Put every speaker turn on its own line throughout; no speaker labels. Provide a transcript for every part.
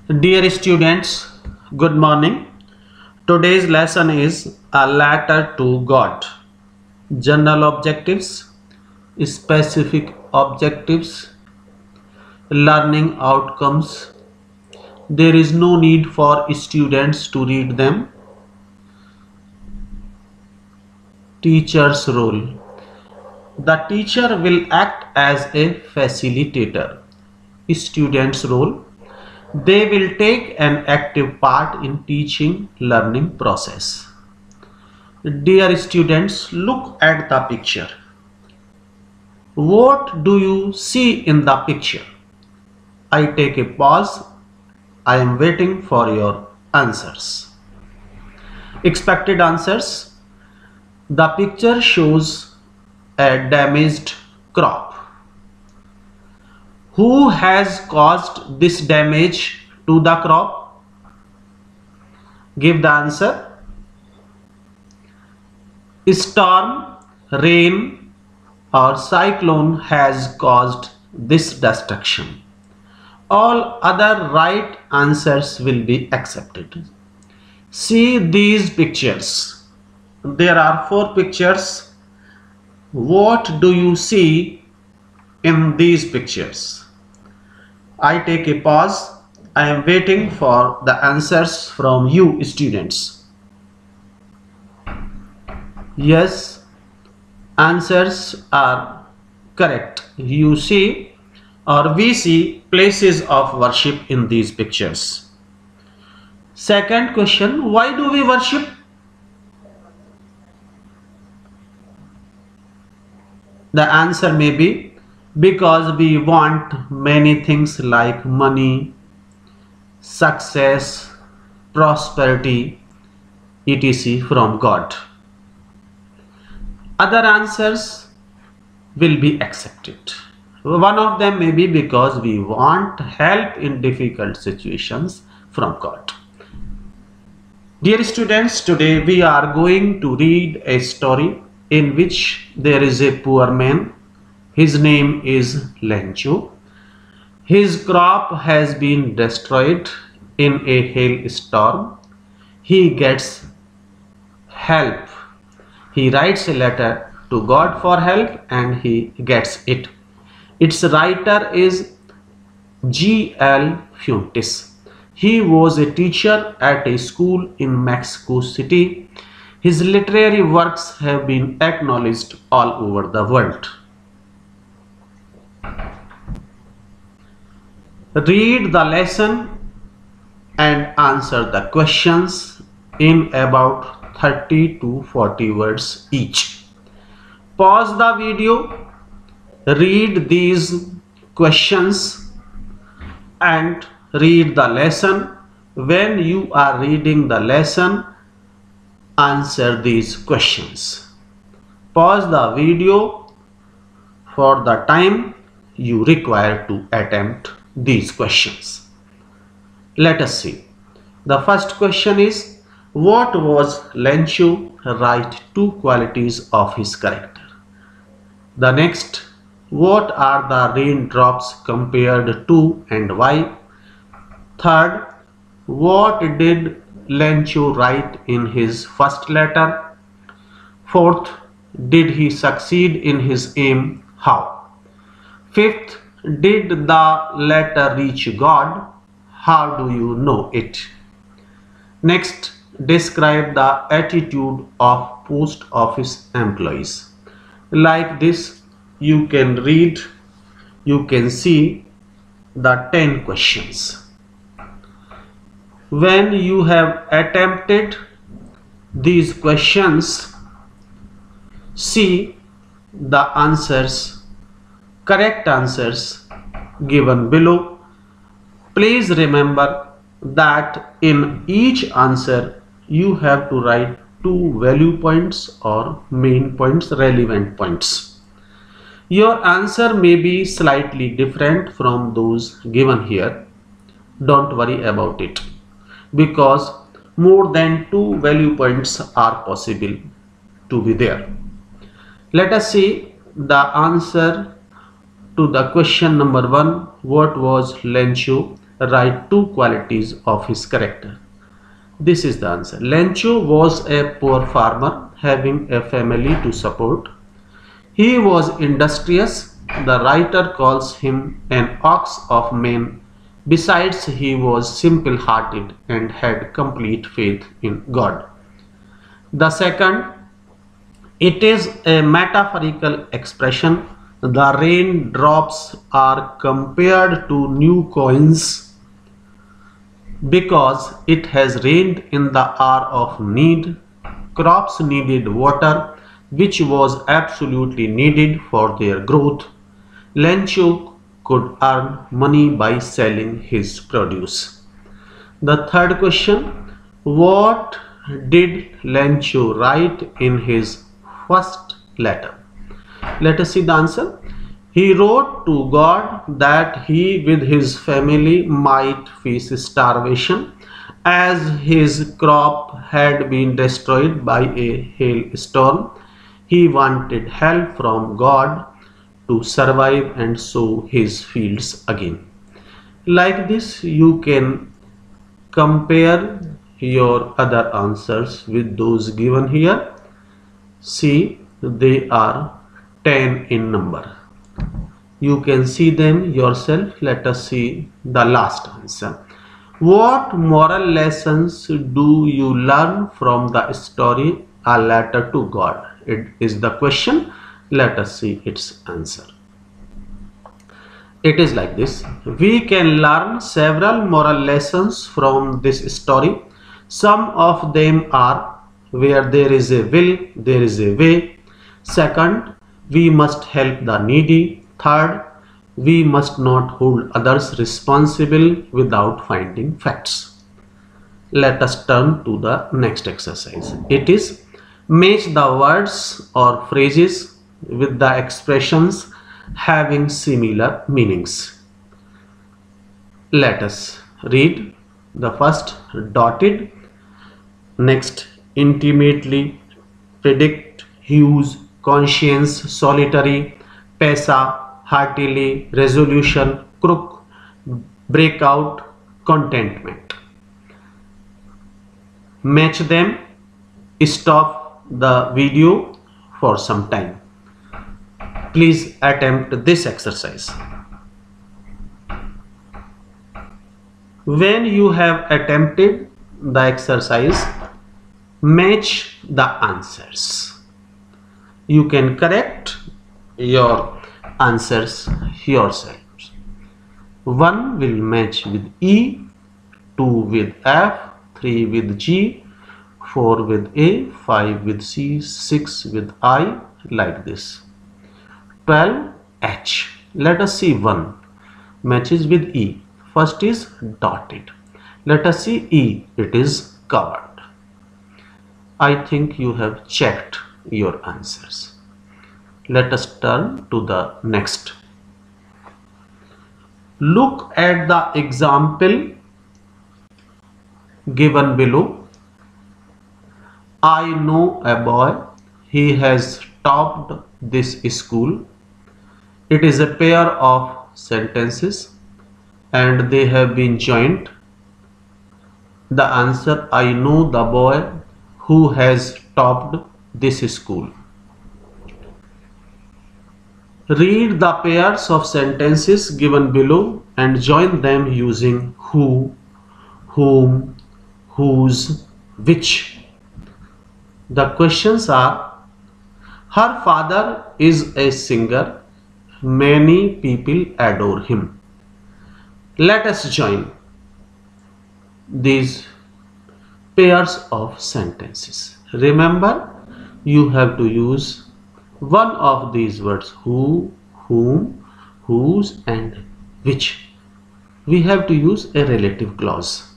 Dear students, good morning. Today's lesson is a letter to God. General objectives, specific objectives, learning outcomes. There is no need for students to read them. Teacher's role. The teacher will act as a facilitator. Student's role. They will take an active part in teaching learning process. Dear students, look at the picture. What do you see in the picture? I take a pause. I am waiting for your answers. Expected answers. The picture shows a damaged crop. Who has caused this damage to the crop? Give the answer. Storm, rain, or cyclone has caused this destruction. All other right answers will be accepted. See these pictures. There are 4 pictures. What do you see in these pictures? I take a pause. I am waiting for the answers from you students. Yes, answers are correct. You see or we see places of worship in these pictures. Second question, why do we worship? The answer may be because we want many things like money, success, prosperity, etc. from God. Other answers will be accepted. One of them may be because we want help in difficult situations from God. Dear students, today we are going to read a story in which there is a poor man. His name is Lencho. His crop has been destroyed in a hailstorm. He gets help. He writes a letter to God for help and he gets it. Its writer is G.L. Fuentes. He was a teacher at a school in Mexico City. His literary works have been acknowledged all over the world. Read the lesson and answer the questions in about 30 to 40 words each. Pause the video, read these questions and read the lesson. When you are reading the lesson, answer these questions. Pause the video for the time you require to attempt these questions. Let us see. The first question is, what was Lencho write 2 qualities of his character? The next, what are the raindrops compared to and why? Third, what did Lencho write in his first letter? Fourth, did he succeed in his aim? How? Fifth, did the letter reach God? How do you know it? Next, describe the attitude of post office employees. Like this, you can read, you can see the 10 questions. When you have attempted these questions, see the answers, correct answers given below. Please remember that in each answer you have to write 2 value points or main points, relevant points. Your answer may be slightly different from those given here. Don't worry about it, because more than 2 value points are possible to be there. Let us see the answer to the question number 1. What was Lencho write two qualities of his character. This is the answer. Lencho was a poor farmer having a family to support. He was industrious. The writer calls him an ox of men. Besides, he was simple-hearted and had complete faith in God. The second, it is a metaphorical expression. The raindrops are compared to new coins because it has rained in the hour of need. Crops needed water, which was absolutely needed for their growth. Lencho could earn money by selling his produce. The third question, what did Lencho write in his first letter? Let us see the answer. He wrote to God that he with his family might face starvation as his crop had been destroyed by a hailstorm. He wanted help from God to survive and sow his fields again. Like this, you can compare your other answers with those given here. See, they are 10 in number. You can see them yourself. Let us see the last answer. What moral lessons do you learn from the story A Letter to God? It is the question. Let us see its answer. It is like this. We can learn several moral lessons from this story. Some of them are: where there is a will, there is a way. Second, we must help the needy. Third, we must not hold others responsible without finding facts. Let us turn to the next exercise. It is match the words or phrases with the expressions having similar meanings. Let us read the first: dotted, next intimately, predict, hues, conscience, solitary, paisa, heartily, resolution, crook, breakout, contentment. Match them. Stop the video for some time. Please attempt this exercise. When you have attempted the exercise, match the answers. You can correct your answers yourselves. 1 will match with E, 2 with F, 3 with G, 4 with A, 5 with C, 6 with I, like this. 12 H. Let us see 1 matches with E. First is dotted. Let us see E. It is covered. I think you have checked your answers. Let us turn to the next. Look at the example given below. I know a boy. He has topped this school. It is a pair of sentences and they have been joined. The answer: I know the boy who has topped this school. Read the pairs of sentences given below and join them using who, whom, whose, which. The questions are: her father is a singer. Many people adore him. Let us join these pairs of sentences. Remember, you have to use one of these words: who, whom, whose and which. We have to use a relative clause.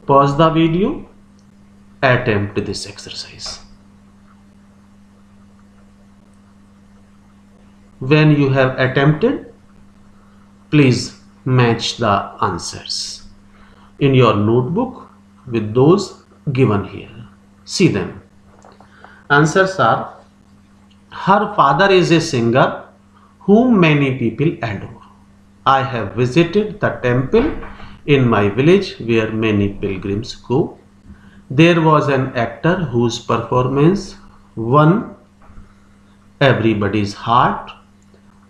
Pause the video. Attempt this exercise. When you have attempted, please match the answers in your notebook with those given here. See them. Answers are: her father is a singer whom many people adore. I have visited the temple in my village where many pilgrims go. There was an actor whose performance won everybody's heart.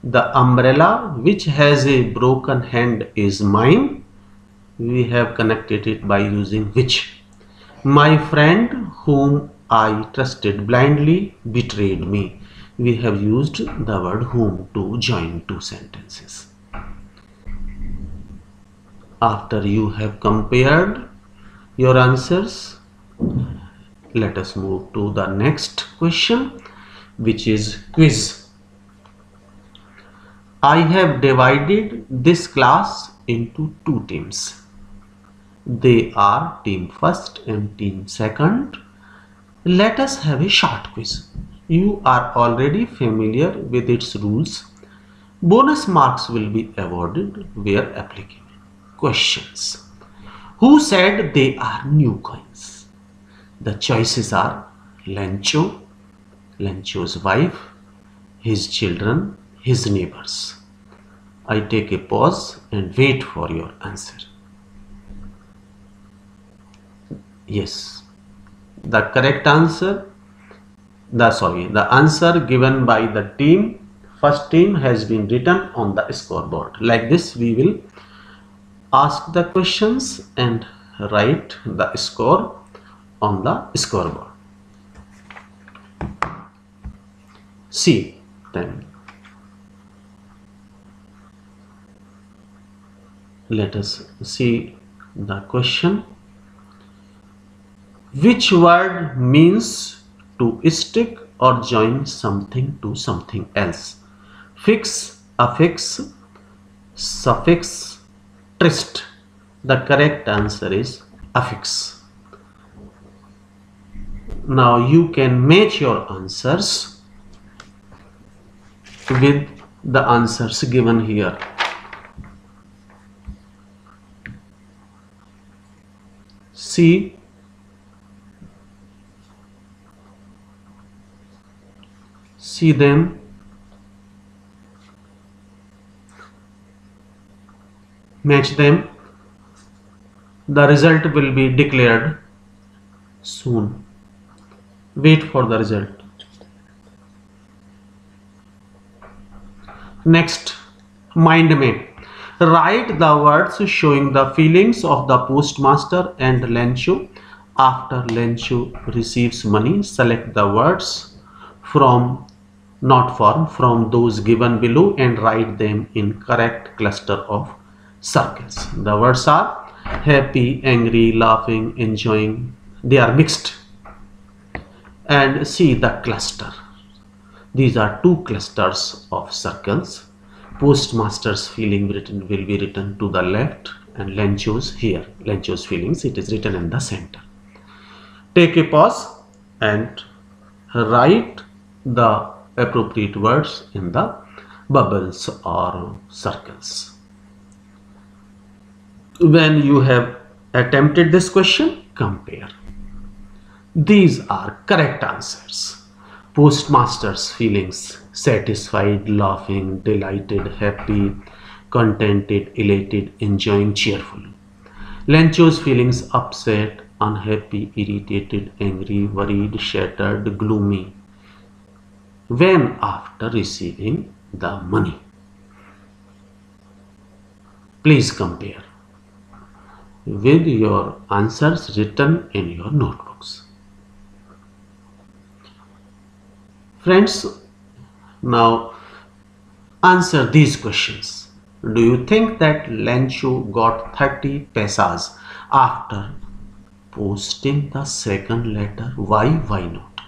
The umbrella which has a broken hand is mine. We have connected it by using which. My friend whom I trusted blindly betrayed me. We have used the word whom to join two sentences. After you have compared your answers, let us move to the next question, which is quiz. I have divided this class into two teams. They are team first and team second. Let us have a short quiz. You are already familiar with its rules. Bonus marks will be awarded where applicable. Questions. Who said they are new coins? The choices are Lencho, Lencho's wife, his children, his neighbors. I take a pause and wait for your answer. Yes, the correct answer, the answer given by the first team has been written on the scoreboard. Like this, we will ask the questions and write the score on the scoreboard. See then. Let us see the question. Which word means to stick or join something to something else? Fix, affix, suffix, tryst. The correct answer is affix. Now you can match your answers with the answers given here. See them. Match them. The result will be declared soon. Wait for the result. Next, mind map. Write the words showing the feelings of the postmaster and Lencho. After Lencho receives money, select the words from those given below and write them in correct cluster of circles. The words are happy, angry, laughing, enjoying. They are mixed. And see the cluster. These are two clusters of circles. Postmaster's feeling will be written to the left and Lencho's here. Lencho's feelings, it is written in the center. Take a pause and write the appropriate words in the bubbles or circles. When you have attempted this question, compare. These are correct answers. Postmaster's feelings: satisfied, laughing, delighted, happy, contented, elated, enjoying, cheerful. Lencho's feelings: upset, unhappy, irritated, angry, worried, shattered, gloomy. When after receiving the money. Please compare with your answers written in your notebooks. Friends, now answer these questions. Do you think that Lencho got 30 paisas after posting the second letter? Why not?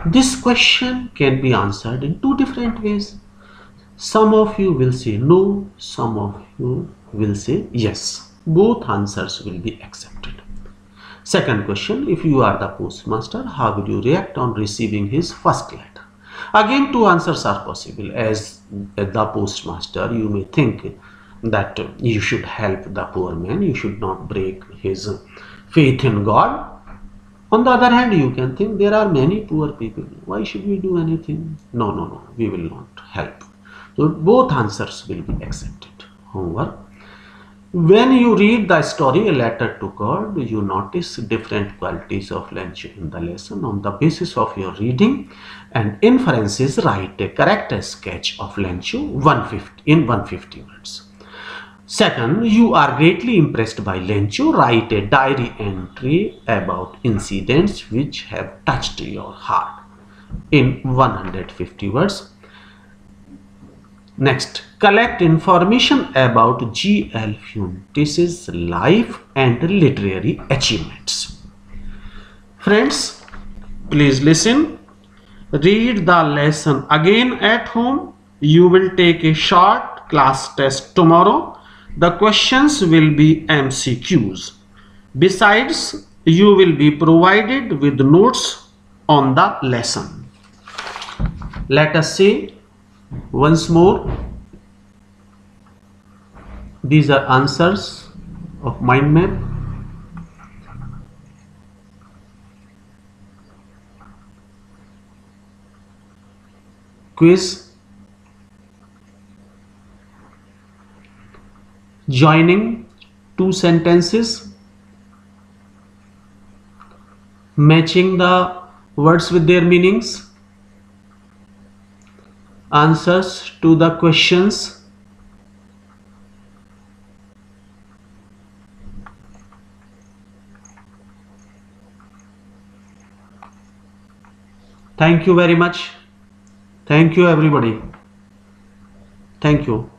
This question can be answered in two different ways. Some of you will say no, some of you will say yes. Both answers will be accepted. Second question, if you are the postmaster, how will you react on receiving his first letter? Again, two answers are possible. As the postmaster, you may think that you should help the poor man, you should not break his faith in God. On the other hand, you can think there are many poor people. Why should we do anything? No, we will not help. So both answers will be accepted. homework. When you read the story A Letter to God, you notice different qualities of Lencho in the lesson. On the basis of your reading and inferences, write a character sketch of Lencho in 150 words. Second, you are greatly impressed by Lencho. Write a diary entry about incidents which have touched your heart in 150 words. Next, collect information about G.L. Fuentes' life and literary achievements. Friends, please listen. Read the lesson again at home. You will take a short class test tomorrow. The questions will be MCQs. Besides, you will be provided with notes on the lesson. Let us see once more. These are answers of mind map. Quiz. Joining two sentences. Matching the words with their meanings. Answers to the questions. Thank you very much. Thank you everybody. Thank you.